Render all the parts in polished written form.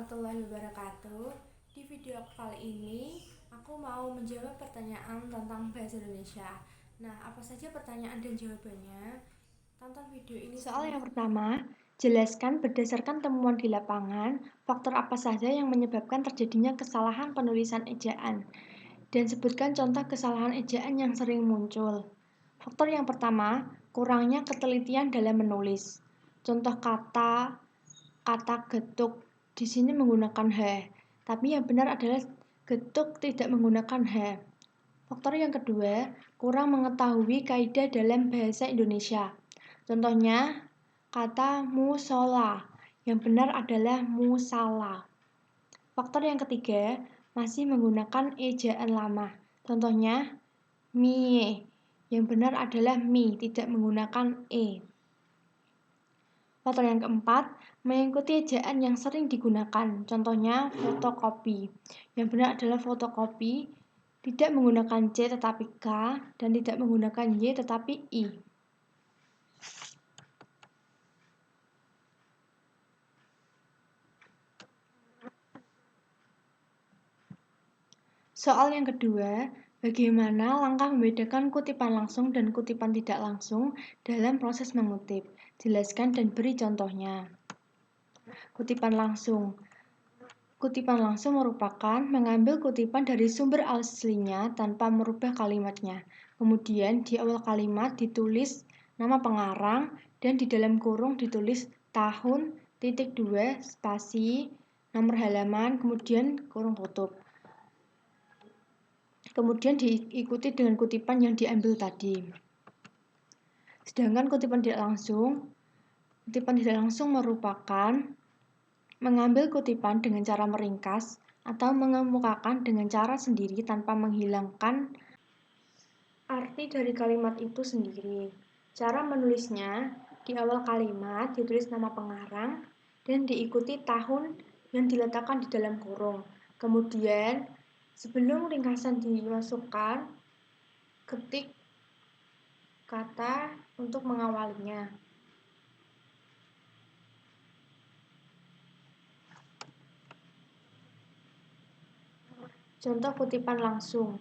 warahmatullahi wabarakatuh. Di video kali ini, aku mau menjawab pertanyaan tentang bahasa Indonesia. Nah, apa saja pertanyaan dan jawabannya? Tonton video ini. Soal yang pertama, jelaskan berdasarkan temuan di lapangan, faktor apa saja yang menyebabkan terjadinya kesalahan penulisan ejaan, dan sebutkan contoh kesalahan ejaan yang sering muncul. Faktor yang pertama, kurangnya ketelitian dalam menulis. Contoh kata getuk di sini menggunakan h, tapi yang benar adalah getuk tidak menggunakan h. Faktor yang kedua, kurang mengetahui kaidah dalam bahasa Indonesia. Contohnya, kata musola, yang benar adalah musala. Faktor yang ketiga, masih menggunakan ejaan lama. Contohnya, mie, yang benar adalah mi, tidak menggunakan e. Faktor yang keempat, mengikuti ejaan yang sering digunakan. Contohnya, fotokopi. Yang benar adalah fotokopi, tidak menggunakan C tetapi K, dan tidak menggunakan Y tetapi I. Soal yang kedua, bagaimana langkah membedakan kutipan langsung dan kutipan tidak langsung dalam proses mengutip? Jelaskan dan beri contohnya. Kutipan langsung. Kutipan langsung merupakan mengambil kutipan dari sumber aslinya tanpa merubah kalimatnya. Kemudian di awal kalimat ditulis nama pengarang dan di dalam kurung ditulis tahun, titik 2, spasi, nomor halaman, kemudian kurung tutup. Kemudian diikuti dengan kutipan yang diambil tadi. Sedangkan kutipan tidak langsung merupakan mengambil kutipan dengan cara meringkas atau mengemukakan dengan cara sendiri tanpa menghilangkan arti dari kalimat itu sendiri. Cara menulisnya, di awal kalimat ditulis nama pengarang dan diikuti tahun yang diletakkan di dalam kurung. Kemudian, sebelum ringkasan dimasukkan, ketik kata untuk mengawalinya. Contoh kutipan langsung.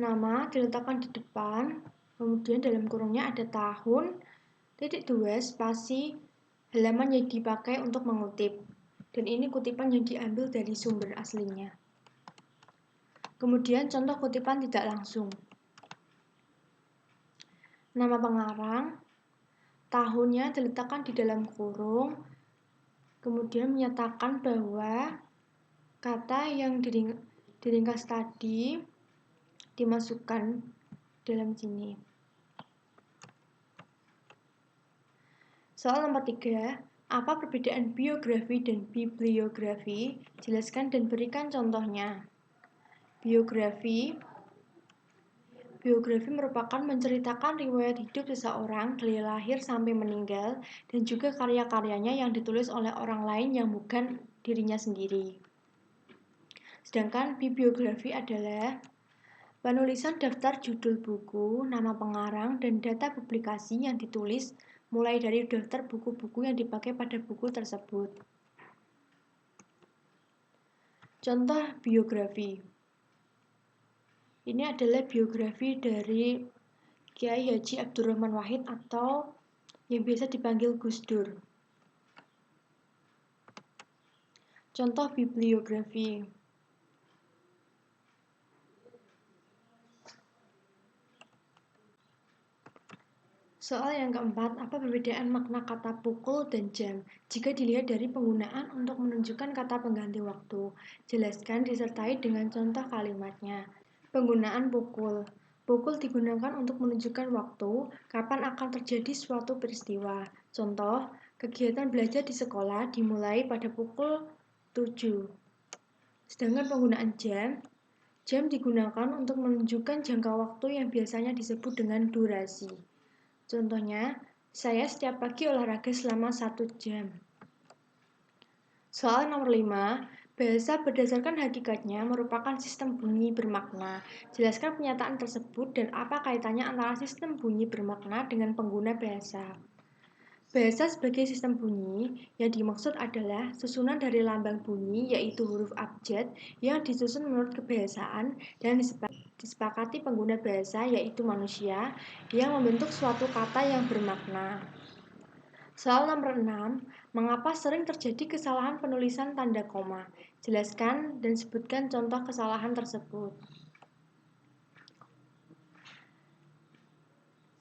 Nama diletakkan di depan, kemudian dalam kurungnya ada tahun, titik 2, spasi, halaman yang dipakai untuk mengutip. Dan ini kutipan yang diambil dari sumber aslinya. Kemudian contoh kutipan tidak langsung. Nama pengarang, tahunnya diletakkan di dalam kurung, kemudian menyatakan bahwa kata yang diringkas tadi dimasukkan dalam sini. Soal nomor 3, apa perbedaan biografi dan bibliografi? Jelaskan dan berikan contohnya. Biografi merupakan menceritakan riwayat hidup seseorang dari lahir sampai meninggal dan juga karya-karyanya yang ditulis oleh orang lain yang bukan dirinya sendiri. Sedangkan bibliografi adalah penulisan daftar judul buku, nama pengarang, dan data publikasi yang ditulis mulai dari daftar buku-buku yang dipakai pada buku tersebut. Contoh biografi. Ini adalah biografi dari Kiai Haji Abdurrahman Wahid atau yang biasa dipanggil Gus Dur. Contoh bibliografi. Soal yang keempat, apa perbedaan makna kata pukul dan jam jika dilihat dari penggunaan untuk menunjukkan kata pengganti waktu? Jelaskan disertai dengan contoh kalimatnya. Penggunaan pukul. Pukul digunakan untuk menunjukkan waktu, kapan akan terjadi suatu peristiwa. Contoh, kegiatan belajar di sekolah dimulai pada pukul 7. Sedangkan penggunaan jam digunakan untuk menunjukkan jangka waktu yang biasanya disebut dengan durasi. Contohnya, saya setiap pagi olahraga selama 1 jam. Soal nomor 5, bahasa berdasarkan hakikatnya merupakan sistem bunyi bermakna. Jelaskan pernyataan tersebut dan apa kaitannya antara sistem bunyi bermakna dengan pengguna bahasa. Bahasa sebagai sistem bunyi yang dimaksud adalah susunan dari lambang bunyi yaitu huruf abjad yang disusun menurut kebiasaan dan disepakati pengguna bahasa yaitu manusia yang membentuk suatu kata yang bermakna. Soal nomor 6, mengapa sering terjadi kesalahan penulisan tanda koma? Jelaskan dan sebutkan contoh kesalahan tersebut.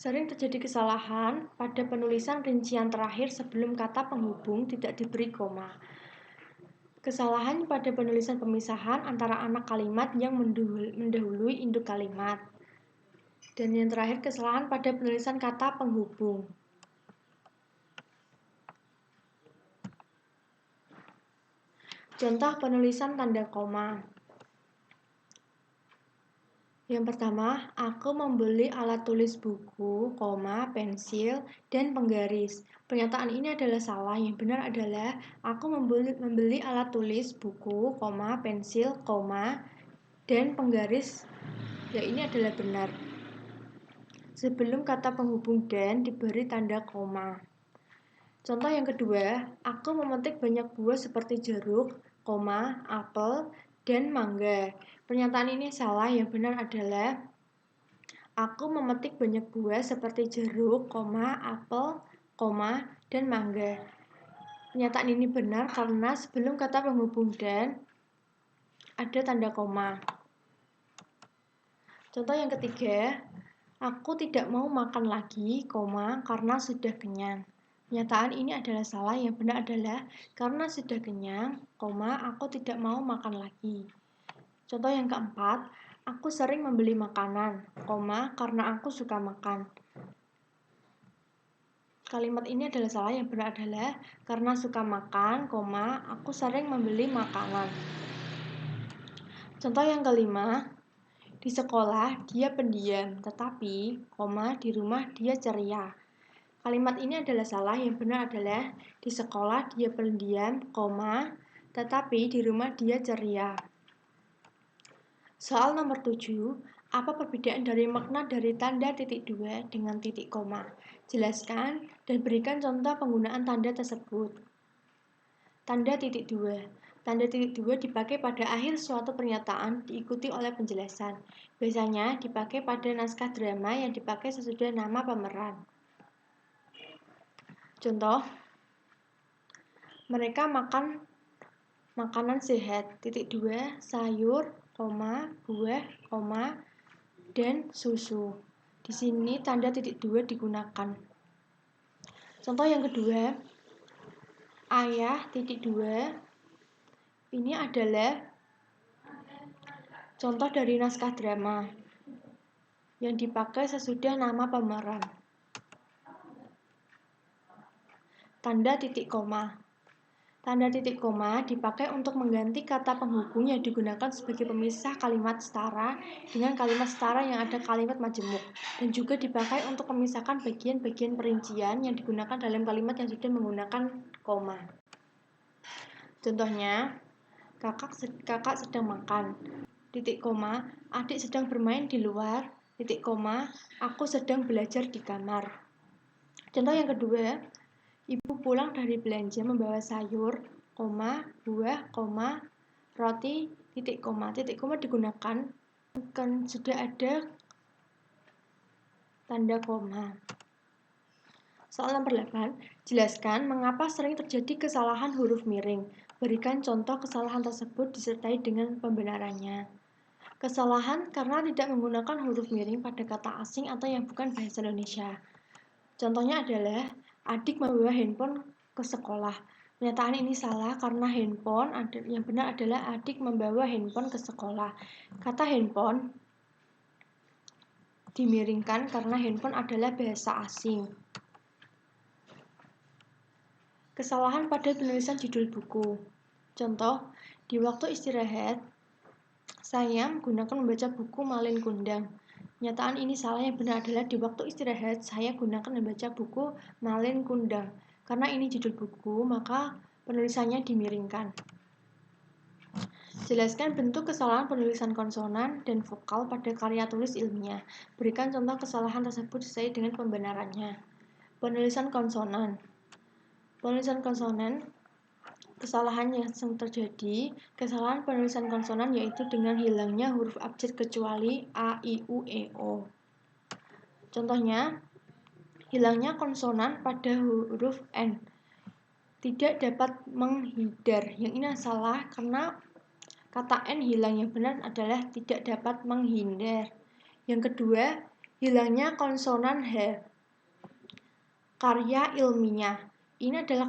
Sering terjadi kesalahan pada penulisan rincian terakhir sebelum kata penghubung tidak diberi koma. Kesalahan pada penulisan pemisahan antara anak kalimat yang mendahului induk kalimat. Dan yang terakhir kesalahan pada penulisan kata penghubung. Contoh penulisan tanda koma. Yang pertama, aku membeli alat tulis buku, pensil, dan penggaris. Pernyataan ini adalah salah. Yang benar adalah aku membeli alat tulis buku, pensil, dan penggaris. Ya, ini adalah benar. Sebelum kata penghubung dan diberi tanda koma. Contoh yang kedua, aku memetik banyak buah seperti jeruk, apel, dan mangga. Pernyataan ini salah, yang benar adalah aku memetik banyak buah seperti jeruk, apel, dan mangga. Pernyataan ini benar karena sebelum kata penghubung dan ada tanda koma. Contoh yang ketiga, aku tidak mau makan lagi, karena sudah kenyang. Pernyataan ini adalah salah, yang benar adalah karena sudah kenyang, aku tidak mau makan lagi. Contoh yang keempat, aku sering membeli makanan, karena aku suka makan. Kalimat ini adalah salah, yang benar adalah karena suka makan, aku sering membeli makanan. Contoh yang kelima, di sekolah dia pendiam, tetapi, di rumah dia ceria. Kalimat ini adalah salah, yang benar adalah di sekolah dia pendiam, tetapi di rumah dia ceria. Soal nomor 7, apa perbedaan dari makna dari tanda titik dua dengan titik koma? Jelaskan dan berikan contoh penggunaan tanda tersebut. Tanda titik dua. Tanda titik dua dipakai pada akhir suatu pernyataan diikuti oleh penjelasan. Biasanya dipakai pada naskah drama yang dipakai sesudah nama pemeran. Contoh, mereka makan makanan sehat, titik dua, sayur, buah, dan susu. Di sini tanda titik dua digunakan. Contoh yang kedua, ayah titik dua. Ini adalah contoh dari naskah drama yang dipakai sesudah nama pemeran. Tanda titik koma. Tanda titik koma dipakai untuk mengganti kata penghubung yang digunakan sebagai pemisah kalimat setara dengan kalimat setara yang ada kalimat majemuk, dan juga dipakai untuk memisahkan bagian-bagian perincian yang digunakan dalam kalimat yang sudah menggunakan koma. Contohnya, kakak sedang makan, titik koma, adik sedang bermain di luar, titik koma, aku sedang belajar di kamar. Contoh yang kedua, ibu pulang dari belanja membawa sayur, buah, roti, titik koma. Titik koma digunakan kan sudah ada tanda koma. Soal nomor 8, jelaskan mengapa sering terjadi kesalahan huruf miring. Berikan contoh kesalahan tersebut disertai dengan pembenarannya. Kesalahan karena tidak menggunakan huruf miring pada kata asing atau yang bukan bahasa Indonesia. Contohnya adalah adik membawa handphone ke sekolah. Pernyataan ini salah karena handphone yang benar adalah adik membawa handphone ke sekolah. Kata handphone dimiringkan karena handphone adalah bahasa asing. Kesalahan pada penulisan judul buku. Contoh, di waktu istirahat, saya menggunakan membaca buku Malin Kundang. Pernyataan ini salah, yang benar adalah di waktu istirahat saya gunakan membaca buku Malin Kundang. Karena ini judul buku, maka penulisannya dimiringkan. Jelaskan bentuk kesalahan penulisan konsonan dan vokal pada karya tulis ilmiah. Berikan contoh kesalahan tersebut sesuai dengan pembenarannya. Penulisan konsonan. Penulisan konsonan, kesalahan yang terjadi, kesalahan penulisan konsonan yaitu dengan hilangnya huruf abjad kecuali A, I, U, E, O. Contohnya, hilangnya konsonan pada huruf N. Tidak dapat menghindar. Yang ini salah karena kata N hilang, yang benar adalah tidak dapat menghindar. Yang kedua, hilangnya konsonan H. Karya ilmiah. Ini adalah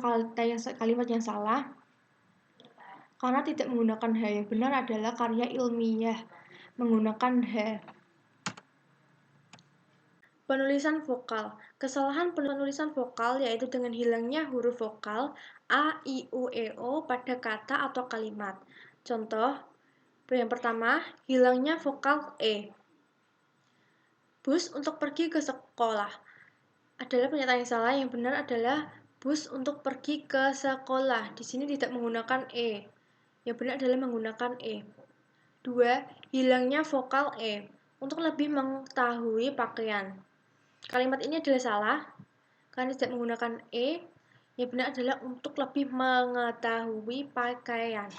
kalimat yang salah karena tidak menggunakan H. Yang benar adalah karya ilmiah menggunakan H. Penulisan vokal. Kesalahan penulisan vokal yaitu dengan hilangnya huruf vokal A, I, U, E, O pada kata atau kalimat. Contoh, yang pertama, hilangnya vokal E. Bus untuk pergi ke sekolah adalah pernyataan yang salah. Yang benar adalah bus untuk pergi ke sekolah. Di sini tidak menggunakan E. Yang benar adalah menggunakan E. 2. Hilangnya vokal E untuk lebih mengetahui pakaian. Kalimat ini adalah salah karena tidak menggunakan E. Yang benar adalah untuk lebih mengetahui pakaian.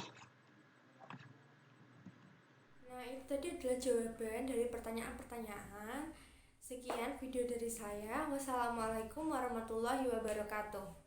Nah, itu tadi adalah jawaban dari pertanyaan-pertanyaan. Sekian video dari saya. Wassalamualaikum warahmatullahi wabarakatuh.